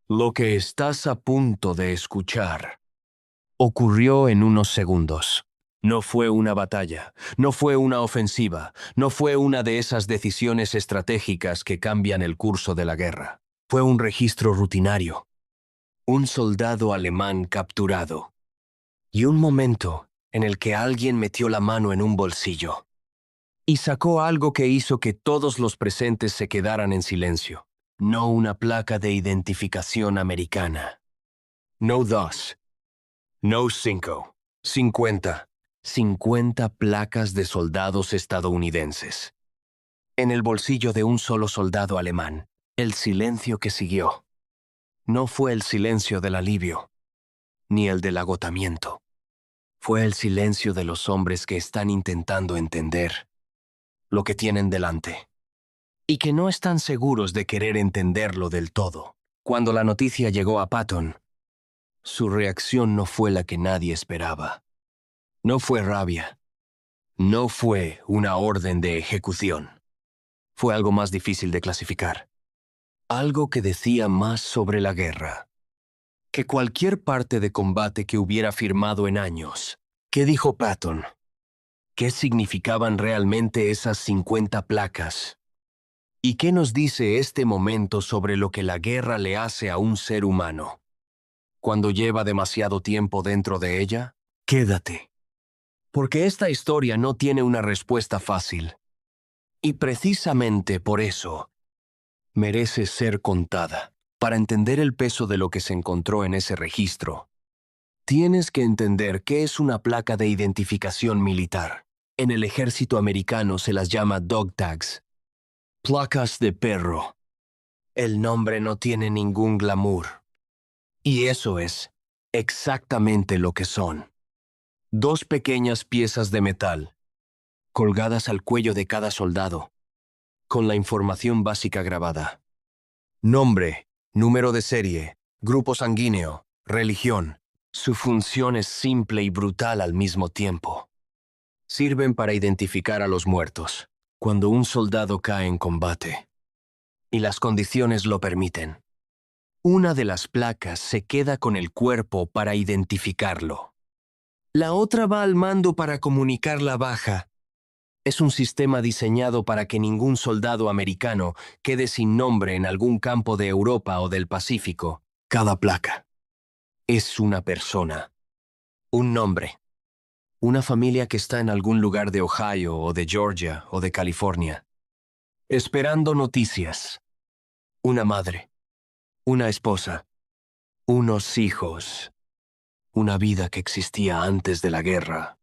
Lo que estás a punto de escuchar ocurrió en unos segundos. No fue una batalla, no fue una ofensiva, no fue una de esas decisiones estratégicas que cambian el curso de la guerra. Fue un registro rutinario, un soldado alemán capturado y un momento en el que alguien metió la mano en un bolsillo y sacó algo que hizo que todos los presentes se quedaran en silencio. No una placa de identificación americana. No dos. No 5. 50. 50 placas de soldados estadounidenses. En el bolsillo de un solo soldado alemán. El silencio que siguió. No fue el silencio del alivio, ni el del agotamiento. Fue el silencio de los hombres que están intentando entender lo que tienen delante y que no están seguros de querer entenderlo del todo. Cuando la noticia llegó a Patton, su reacción no fue la que nadie esperaba. No fue rabia. No fue una orden de ejecución. Fue algo más difícil de clasificar. Algo que decía más sobre la guerra que cualquier parte de combate que hubiera firmado en años. ¿Qué dijo Patton? ¿Qué significaban realmente esas 50 placas? ¿Y qué nos dice este momento sobre lo que la guerra le hace a un ser humano? Cuando lleva demasiado tiempo dentro de ella, quédate. Porque esta historia no tiene una respuesta fácil. Y precisamente por eso, merece ser contada. Para entender el peso de lo que se encontró en ese registro, tienes que entender qué es una placa de identificación militar. En el ejército americano se las llama dog tags. Placas de perro. El nombre no tiene ningún glamour. Y eso es exactamente lo que son. Dos pequeñas piezas de metal, colgadas al cuello de cada soldado, con la información básica grabada. Nombre, número de serie, grupo sanguíneo, religión. Su función es simple y brutal al mismo tiempo. Sirven para identificar a los muertos, cuando un soldado cae en combate. Y las condiciones lo permiten. Una de las placas se queda con el cuerpo para identificarlo. La otra va al mando para comunicar la baja. Es un sistema diseñado para que ningún soldado americano quede sin nombre en algún campo de Europa o del Pacífico. Cada placa es una persona, un nombre, una familia que está en algún lugar de Ohio o de Georgia o de California, esperando noticias. Una madre, una esposa, unos hijos, una vida que existía antes de la guerra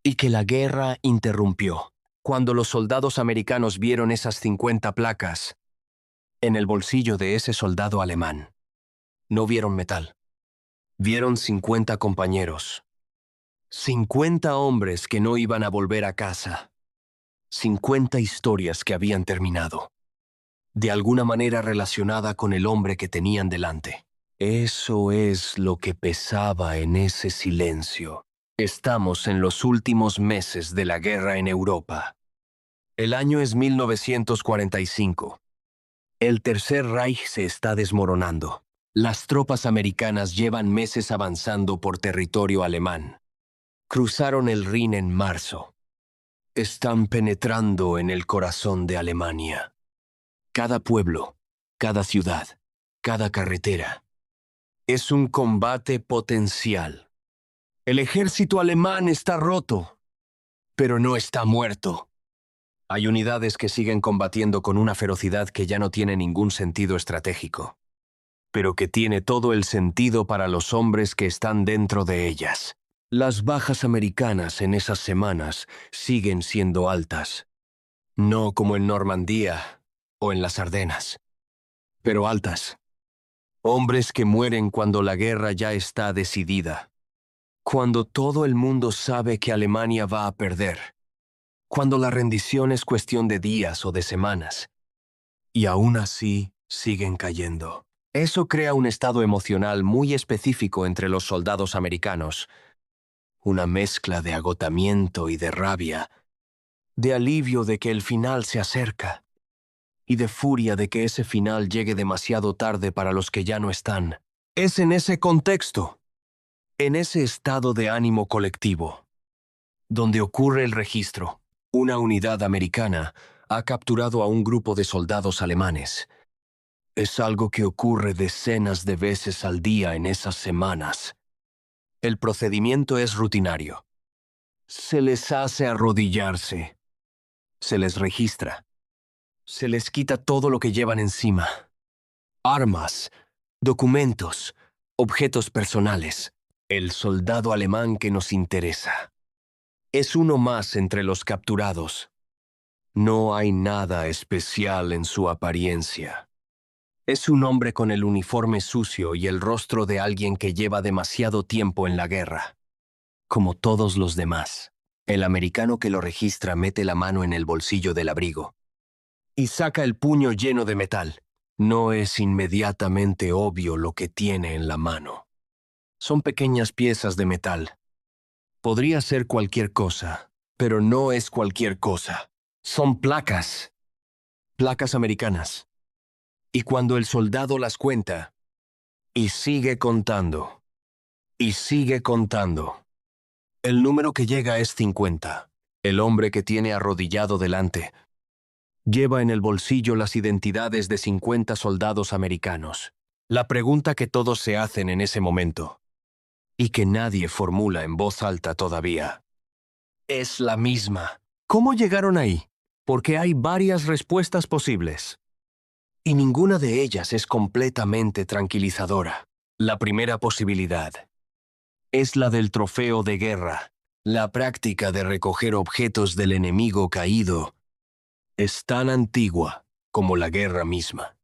y que la guerra interrumpió. Cuando los soldados americanos vieron esas 50 placas en el bolsillo de ese soldado alemán, no vieron metal. Vieron 50 compañeros. 50 hombres que no iban a volver a casa. 50 historias que habían terminado, de alguna manera relacionada con el hombre que tenían delante. Eso es lo que pesaba en ese silencio. Estamos en los últimos meses de la guerra en Europa. El año es 1945. El Tercer Reich se está desmoronando. Las tropas americanas llevan meses avanzando por territorio alemán. Cruzaron el Rin en marzo. Están penetrando en el corazón de Alemania. Cada pueblo, cada ciudad, cada carretera. Es un combate potencial. El ejército alemán está roto, pero no está muerto. Hay unidades que siguen combatiendo con una ferocidad que ya no tiene ningún sentido estratégico, pero que tiene todo el sentido para los hombres que están dentro de ellas. Las bajas americanas en esas semanas siguen siendo altas. No como en Normandía o en las Ardenas, pero altas. Hombres que mueren cuando la guerra ya está decidida. Cuando todo el mundo sabe que Alemania va a perder. Cuando la rendición es cuestión de días o de semanas. Y aún así siguen cayendo. Eso crea un estado emocional muy específico entre los soldados americanos. Una mezcla de agotamiento y de rabia, de alivio de que el final se acerca. y de furia de que ese final llegue demasiado tarde para los que ya no están. Es en ese contexto, en ese estado de ánimo colectivo, donde ocurre el registro. Una unidad americana ha capturado a un grupo de soldados alemanes. Es algo que ocurre decenas de veces al día en esas semanas. El procedimiento es rutinario. Se les hace arrodillarse. Se les registra. Se les quita todo lo que llevan encima. Armas, documentos, objetos personales. El soldado alemán que nos interesa. Es uno más entre los capturados. No hay nada especial en su apariencia. Es un hombre con el uniforme sucio y el rostro de alguien que lleva demasiado tiempo en la guerra. Como todos los demás, el americano que lo registra mete la mano en el bolsillo del abrigo y saca el puño lleno de metal. No es inmediatamente obvio lo que tiene en la mano. Son pequeñas piezas de metal. Podría ser cualquier cosa, pero no es cualquier cosa. Son placas. Placas americanas. Y cuando el soldado las cuenta, y sigue contando, y sigue contando, el número que llega es 50. El hombre que tiene arrodillado delante lleva en el bolsillo las identidades de 50 soldados americanos. La pregunta que todos se hacen en ese momento, y que nadie formula en voz alta todavía, es la misma. ¿Cómo llegaron ahí? Porque hay varias respuestas posibles. Y ninguna de ellas es completamente tranquilizadora. La primera posibilidad es la del trofeo de guerra. La práctica de recoger objetos del enemigo caído es tan antigua como la guerra misma.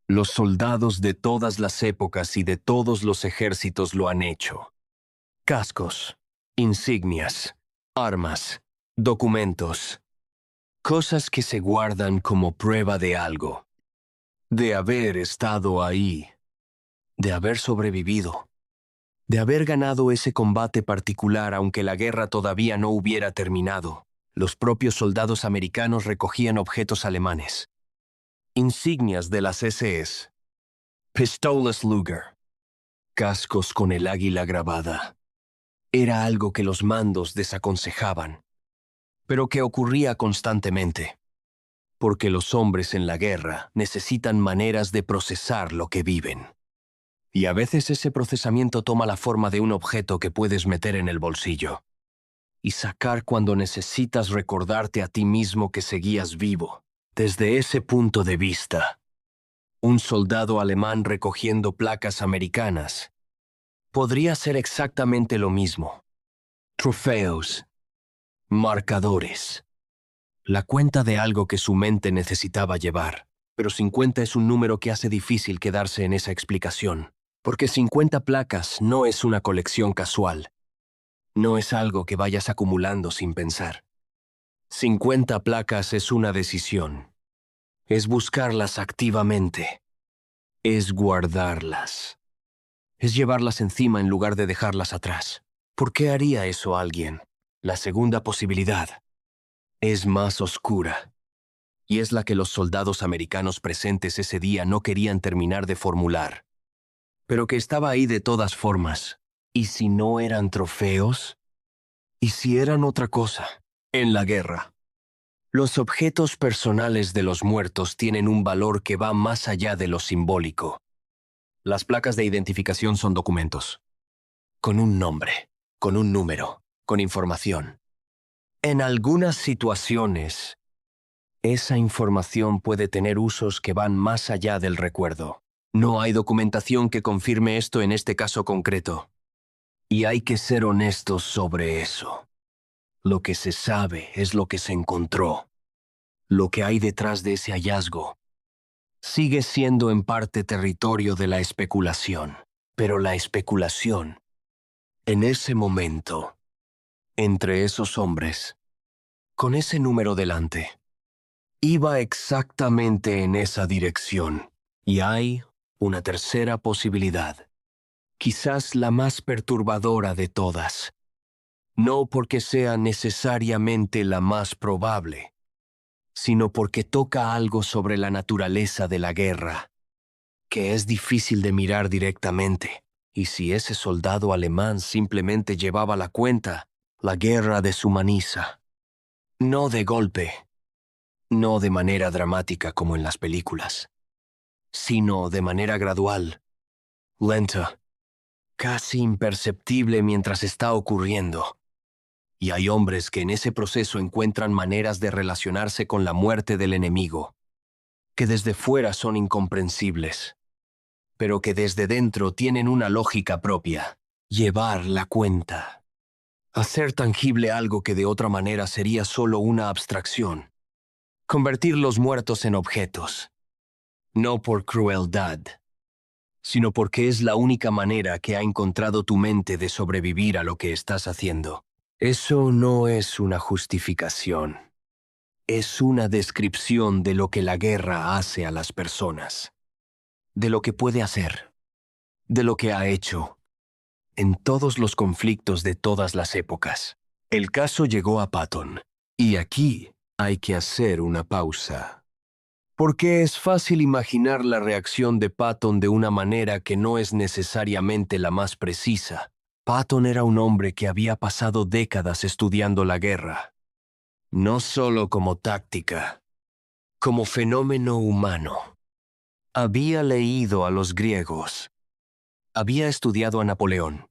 Los soldados de todas las épocas y de todos los ejércitos lo han hecho. Cascos, insignias, armas, documentos, cosas que se guardan como prueba de algo. De haber estado ahí, de haber sobrevivido, de haber ganado ese combate particular aunque la guerra todavía no hubiera terminado. Los propios soldados americanos recogían objetos alemanes. Insignias de las SS, pistolas Luger, cascos con el águila grabada. Era algo que los mandos desaconsejaban, pero que ocurría constantemente. Porque los hombres en la guerra necesitan maneras de procesar lo que viven. Y a veces ese procesamiento toma la forma de un objeto que puedes meter en el bolsillo y sacar cuando necesitas recordarte a ti mismo que seguías vivo. Desde ese punto de vista, un soldado alemán recogiendo placas americanas podría ser exactamente lo mismo. Trofeos, marcadores. La cuenta de algo que su mente necesitaba llevar. Pero 50 es un número que hace difícil quedarse en esa explicación. Porque 50 placas no es una colección casual. No es algo que vayas acumulando sin pensar. 50 placas es una decisión. Es buscarlas activamente. Es guardarlas. Es llevarlas encima en lugar de dejarlas atrás. ¿Por qué haría eso alguien? La segunda posibilidad es más oscura. Y es la que los soldados americanos presentes ese día no querían terminar de formular, pero que estaba ahí de todas formas. ¿Y si no eran trofeos? ¿Y si eran otra cosa? En la guerra, los objetos personales de los muertos tienen un valor que va más allá de lo simbólico. Las placas de identificación son documentos, con un nombre, con un número, con información. En algunas situaciones, esa información puede tener usos que van más allá del recuerdo. No hay documentación que confirme esto en este caso concreto. Y hay que ser honestos sobre eso. Lo que se sabe es lo que se encontró. Lo que hay detrás de ese hallazgo sigue siendo en parte territorio de la especulación. Pero la especulación, en ese momento, entre esos hombres, con ese número delante, iba exactamente en esa dirección. Y hay una tercera posibilidad, quizás la más perturbadora de todas. No porque sea necesariamente la más probable, sino porque toca algo sobre la naturaleza de la guerra, que es difícil de mirar directamente. Y si ese soldado alemán simplemente llevaba la cuenta, la guerra deshumaniza. No de golpe, no de manera dramática como en las películas, sino de manera gradual, lenta, casi imperceptible mientras está ocurriendo. Y hay hombres que en ese proceso encuentran maneras de relacionarse con la muerte del enemigo, que desde fuera son incomprensibles, pero que desde dentro tienen una lógica propia. Llevar la cuenta. Hacer tangible algo que de otra manera sería solo una abstracción. Convertir los muertos en objetos. No por crueldad, sino porque es la única manera que ha encontrado tu mente de sobrevivir a lo que estás haciendo. Eso no es una justificación. Es una descripción de lo que la guerra hace a las personas. De lo que puede hacer. De lo que ha hecho. En todos los conflictos de todas las épocas. El caso llegó a Patton. Y aquí hay que hacer una pausa. Porque es fácil imaginar la reacción de Patton de una manera que no es necesariamente la más precisa. Patton era un hombre que había pasado décadas estudiando la guerra. No solo como táctica, como fenómeno humano. Había leído a los griegos. Había estudiado a Napoleón.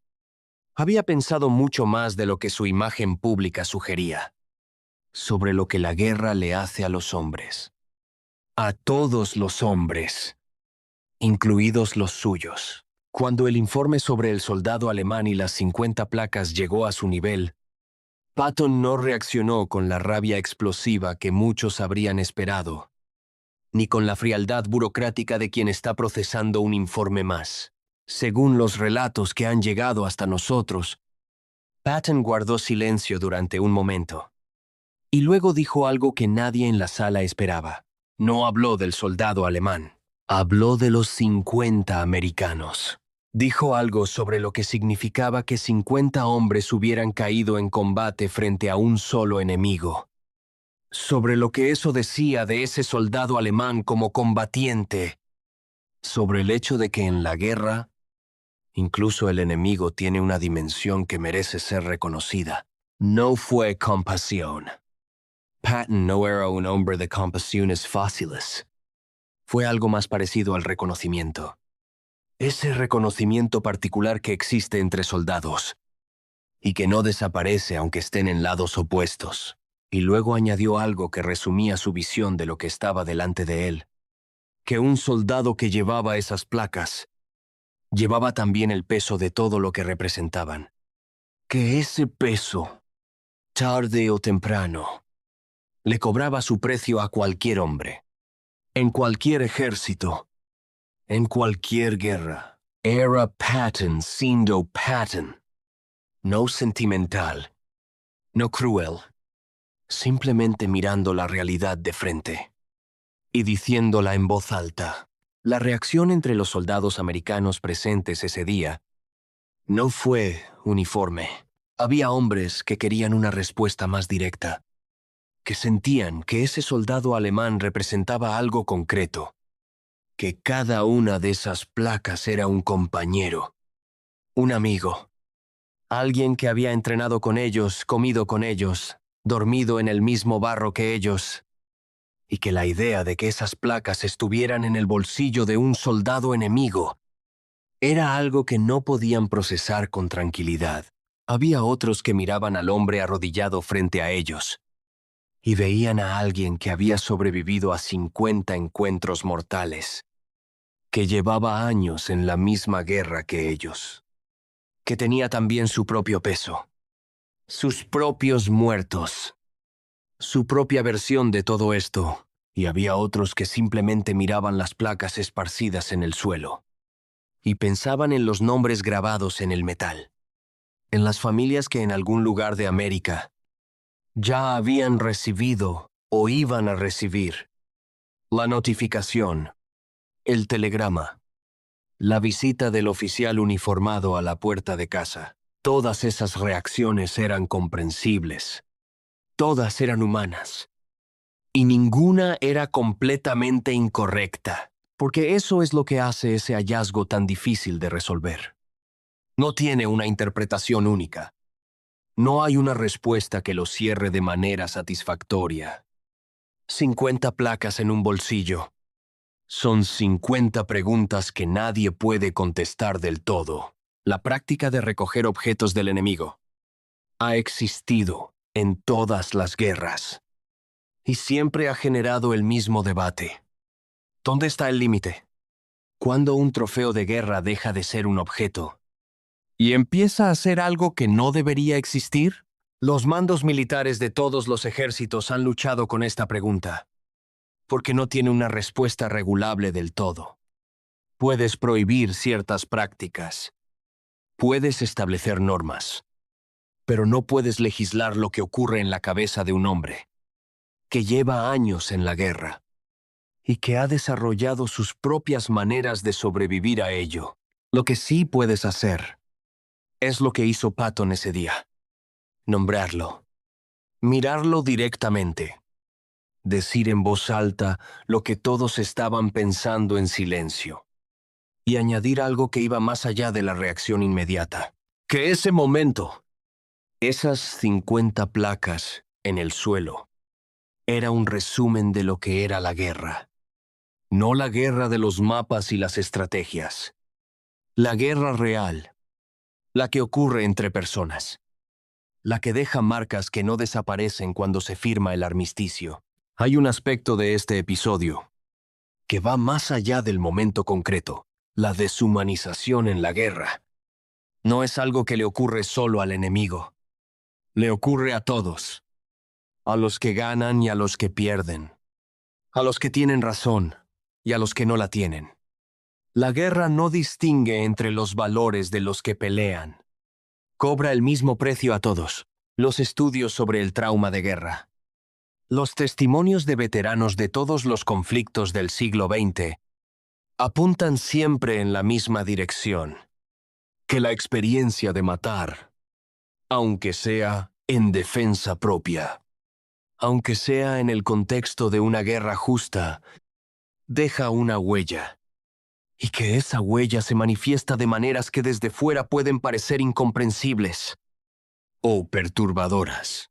Había pensado mucho más de lo que su imagen pública sugería, sobre lo que la guerra le hace a los hombres. A todos los hombres, incluidos los suyos. Cuando el informe sobre el soldado alemán y las 50 placas llegó a su nivel, Patton no reaccionó con la rabia explosiva que muchos habrían esperado, ni con la frialdad burocrática de quien está procesando un informe más. Según los relatos que han llegado hasta nosotros, Patton guardó silencio durante un momento, y luego dijo algo que nadie en la sala esperaba. No habló del soldado alemán, habló de los 50 americanos. Dijo algo sobre lo que significaba que 50 hombres hubieran caído en combate frente a un solo enemigo. Sobre lo que eso decía de ese soldado alemán como combatiente. Sobre el hecho de que en la guerra, incluso el enemigo tiene una dimensión que merece ser reconocida. No fue compasión. Patton no era un hombre de compasiones fáciles. Fue algo más parecido al reconocimiento. Ese reconocimiento particular que existe entre soldados, y que no desaparece aunque estén en lados opuestos. Y luego añadió algo que resumía su visión de lo que estaba delante de él. Que un soldado que llevaba esas placas, llevaba también el peso de todo lo que representaban. Que ese peso, tarde o temprano, le cobraba su precio a cualquier hombre, en cualquier ejército, en cualquier guerra. Era Patton siendo Patton. No sentimental, no cruel, simplemente mirando la realidad de frente y diciéndola en voz alta. La reacción entre los soldados americanos presentes ese día no fue uniforme. Había hombres que querían una respuesta más directa, que sentían que ese soldado alemán representaba algo concreto, que cada una de esas placas era un compañero, un amigo, alguien que había entrenado con ellos, comido con ellos, dormido en el mismo barro que ellos, y que la idea de que esas placas estuvieran en el bolsillo de un soldado enemigo era algo que no podían procesar con tranquilidad. Había otros que miraban al hombre arrodillado frente a ellos y veían a alguien que había sobrevivido a 50 encuentros mortales, que llevaba años en la misma guerra que ellos, que tenía también su propio peso, sus propios muertos, su propia versión de todo esto, y había otros que simplemente miraban las placas esparcidas en el suelo y pensaban en los nombres grabados en el metal, en las familias que en algún lugar de América ya habían recibido o iban a recibir la notificación, el telegrama, la visita del oficial uniformado a la puerta de casa. Todas esas reacciones eran comprensibles. Todas eran humanas. Y ninguna era completamente incorrecta, porque eso es lo que hace ese hallazgo tan difícil de resolver. No tiene una interpretación única. No hay una respuesta que lo cierre de manera satisfactoria. 50 placas en un bolsillo. Son 50 preguntas que nadie puede contestar del todo. La práctica de recoger objetos del enemigo ha existido en todas las guerras y siempre ha generado el mismo debate. ¿Dónde está el límite? ¿Cuándo un trofeo de guerra deja de ser un objeto y empieza a ser algo que no debería existir? Los mandos militares de todos los ejércitos han luchado con esta pregunta, porque no tiene una respuesta regulable del todo. Puedes prohibir ciertas prácticas, puedes establecer normas, pero no puedes legislar lo que ocurre en la cabeza de un hombre que lleva años en la guerra y que ha desarrollado sus propias maneras de sobrevivir a ello. Lo que sí puedes hacer es lo que hizo Patton ese día: nombrarlo, mirarlo directamente, decir en voz alta lo que todos estaban pensando en silencio, y añadir algo que iba más allá de la reacción inmediata. Que ese momento, esas 50 placas en el suelo, era un resumen de lo que era la guerra. No la guerra de los mapas y las estrategias. La guerra real, la que ocurre entre personas. La que deja marcas que no desaparecen cuando se firma el armisticio. Hay un aspecto de este episodio que va más allá del momento concreto: la deshumanización en la guerra. No es algo que le ocurre solo al enemigo. Le ocurre a todos. A los que ganan y a los que pierden. A los que tienen razón y a los que no la tienen. La guerra no distingue entre los valores de los que pelean. Cobra el mismo precio a todos. Los estudios sobre el trauma de guerra, los testimonios de veteranos de todos los conflictos del siglo XX, apuntan siempre en la misma dirección: que la experiencia de matar, aunque sea en defensa propia, aunque sea en el contexto de una guerra justa, deja una huella, y que esa huella se manifiesta de maneras que desde fuera pueden parecer incomprensibles o perturbadoras,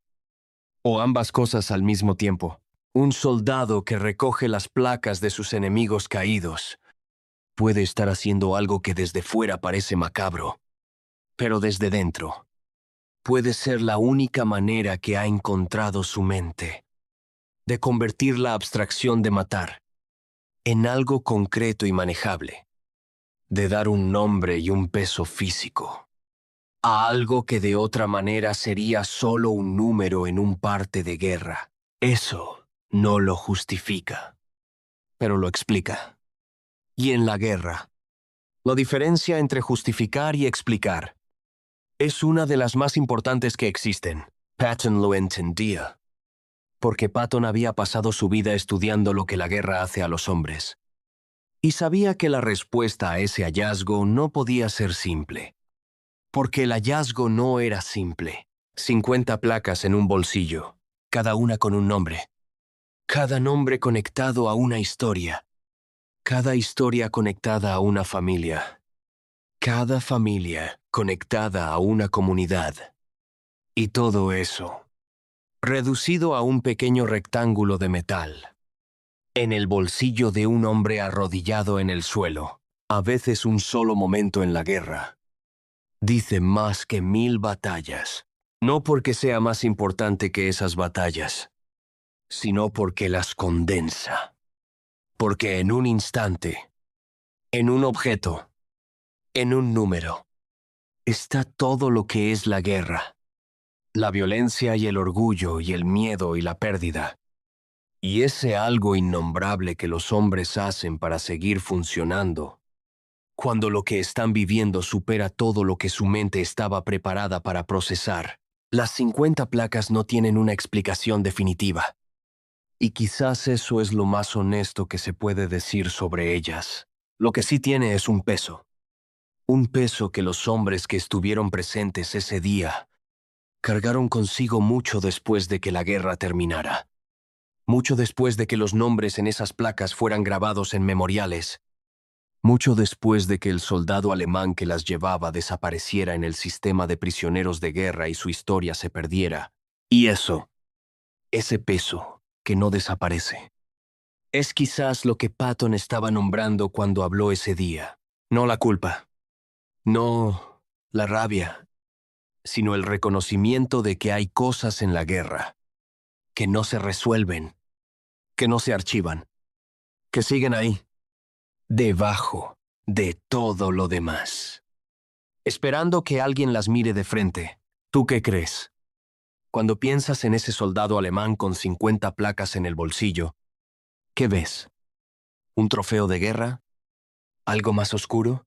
o ambas cosas al mismo tiempo. Un soldado que recoge las placas de sus enemigos caídos puede estar haciendo algo que desde fuera parece macabro, pero desde dentro puede ser la única manera que ha encontrado su mente de convertir la abstracción de matar en algo concreto y manejable, de dar un nombre y un peso físico a algo que de otra manera sería solo un número en un parte de guerra. Eso no lo justifica, pero lo explica. Y en la guerra, la diferencia entre justificar y explicar es una de las más importantes que existen. Patton lo entendía, porque Patton había pasado su vida estudiando lo que la guerra hace a los hombres, y sabía que la respuesta a ese hallazgo no podía ser simple. Porque el hallazgo no era simple. 50 placas en un bolsillo, cada una con un nombre. Cada nombre conectado a una historia. Cada historia conectada a una familia. Cada familia conectada a una comunidad. Y todo eso, reducido a un pequeño rectángulo de metal, en el bolsillo de un hombre arrodillado en el suelo. A veces un solo momento en la guerra dice más que 1000 batallas, no porque sea más importante que esas batallas, sino porque las condensa. Porque en un instante, en un objeto, en un número, está todo lo que es la guerra, la violencia y el orgullo y el miedo y la pérdida, y ese algo innombrable que los hombres hacen para seguir funcionando, cuando lo que están viviendo supera todo lo que su mente estaba preparada para procesar. Las 50 placas no tienen una explicación definitiva. Y quizás eso es lo más honesto que se puede decir sobre ellas. Lo que sí tiene es un peso. Un peso que los hombres que estuvieron presentes ese día cargaron consigo mucho después de que la guerra terminara. mucho después de que los nombres en esas placas fueran grabados en memoriales, mucho después de que el soldado alemán que las llevaba desapareciera en el sistema de prisioneros de guerra y su historia se perdiera. Y eso, ese peso que no desaparece, es quizás lo que Patton estaba nombrando cuando habló ese día. No la culpa, no la rabia, sino el reconocimiento de que hay cosas en la guerra que no se resuelven, que no se archivan, que siguen ahí, debajo de todo lo demás, esperando que alguien las mire de frente. ¿Tú qué crees? Cuando piensas en ese soldado alemán con 50 placas en el bolsillo, ¿qué ves? ¿Un trofeo de guerra? ¿Algo más oscuro?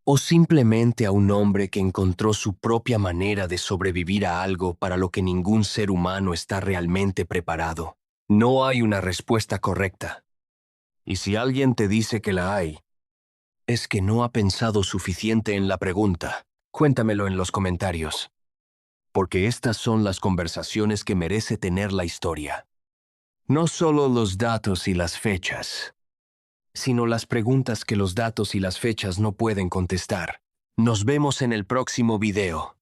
¿O simplemente a un hombre que encontró su propia manera de sobrevivir a algo para lo que ningún ser humano está realmente preparado? No hay una respuesta correcta. Y si alguien te dice que la hay, es que no ha pensado suficiente en la pregunta. Cuéntamelo en los comentarios. Porque estas son las conversaciones que merece tener la historia. No solo los datos y las fechas, sino las preguntas que los datos y las fechas no pueden contestar. Nos vemos en el próximo video.